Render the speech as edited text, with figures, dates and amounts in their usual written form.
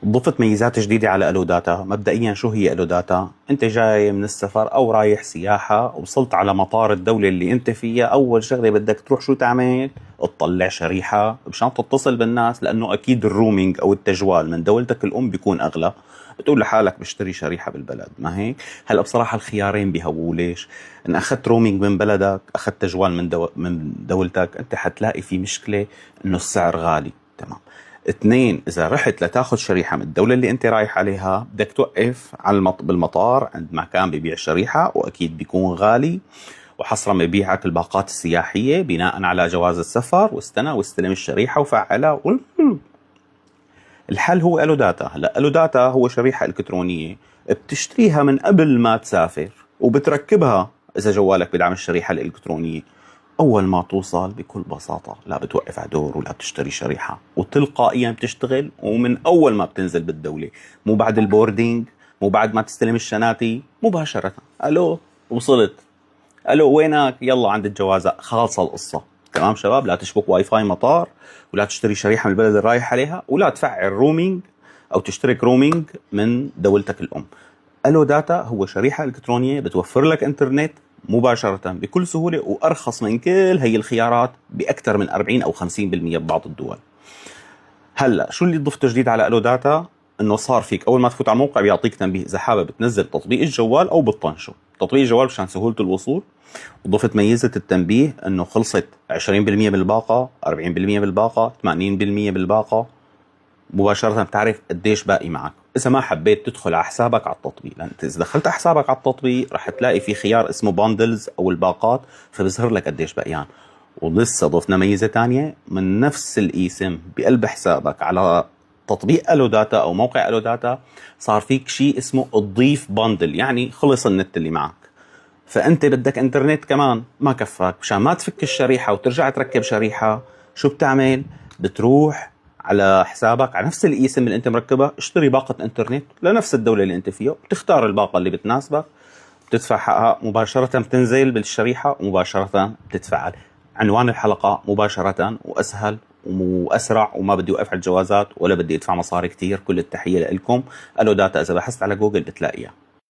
ضفت ميزات جديدة على ألو داتا. مبدئيا شو هي ألو داتا؟ أنت جاي من السفر أو رايح سياحة، وصلت على مطار الدولة اللي أنت فيها، أول شغلة بدك تروح شو تعمل؟ تطلع شريحة مشان تتصل بالناس، لأنه أكيد الرومينج أو التجوال من دولتك الأم بيكون أغلى. بتقول لحالك بشتري شريحة بالبلد، ما هيك؟ هلا بصراحة الخيارين بيهووا. ليش؟ إن أخذت رومينج من بلدك، أخذت تجوال من دولتك، أنت حتلاقي في مشكلة إنه السعر غالي. تمام. اثنين، اذا رحت لتاخذ شريحه من الدوله اللي انت رايح عليها، بدك توقف على بالمطار عند مكان ببيع شريحه، واكيد بيكون غالي، وحصرا ببيعك الباقات السياحيه بناء على جواز السفر، واستنى واستلم الشريحه وفعلها الحل هو الو داتا. هلا الو داتا هو شريحه الكترونيه بتشتريها من قبل ما تسافر، وبتركبها اذا جوالك بدعم الشريحه الالكترونيه. اول ما توصل بكل بساطه لا بتوقف على دور ولا بتشتري شريحه، وتلقائيا بتشتغل، ومن اول ما بتنزل بالدوله، مو بعد البوردينج، مو بعد ما تستلم الشناتي، مباشره الو وصلت، الو وينك، يلا عند الجوازات، خالصه القصه. تمام شباب، لا تشبك واي فاي مطار، ولا تشتري شريحه من البلد اللي رايح عليها، ولا تفعل رومينج او تشترك رومينج من دولتك الام. الو داتا هو شريحه الكترونيه بتوفر لك انترنت مباشره بكل سهوله، وارخص من كل هي الخيارات باكثر من 40 او 50% ببعض الدول. هلا شو اللي ضفته جديد على الو داتا؟ انه صار فيك اول ما تفوت على الموقع بيعطيك تنبيه اذا حابب تنزل تطبيق الجوال او بتطنشه. تطبيق الجوال مشان سهوله الوصول، وضفت ميزه التنبيه انه خلصت 20% من الباقه، 40% من الباقه، 80% من الباقه، مباشره بتعرف قديش باقي معك. اذا ما حبيت تدخل على حسابك على التطبيق، لان انت اذا دخلت على حسابك على التطبيق رح تلاقي في خيار اسمه باندلز او الباقات، فبيظهر لك قديش باقيان. ولسه ضفنا ميزه تانية من نفس الاسم بقلب حسابك على تطبيق الو داتا او موقع الو داتا، صار فيك شيء اسمه تضيف باندل، يعني خلص النت اللي معك، فانت بدك انترنت كمان ما كفاك، مشان ما تفك الشريحه وترجع تركب شريحه، شو بتعمل؟ بتروح على حسابك على نفس الاسم اللي انت مركبه، اشتري باقه انترنت لنفس الدوله اللي انت فيها، بتختار الباقه اللي بتناسبك، بتدفع حقها مباشره، بتنزل بالشريحه ومباشره بتتفعل. عنوان الحلقه مباشره، واسهل واسرع، وما بدي اوقف على الجوازات ولا بدي ادفع مصاري كتير. كل التحيه لكم. الو داتا اذا بحثت على جوجل بتلاقيها.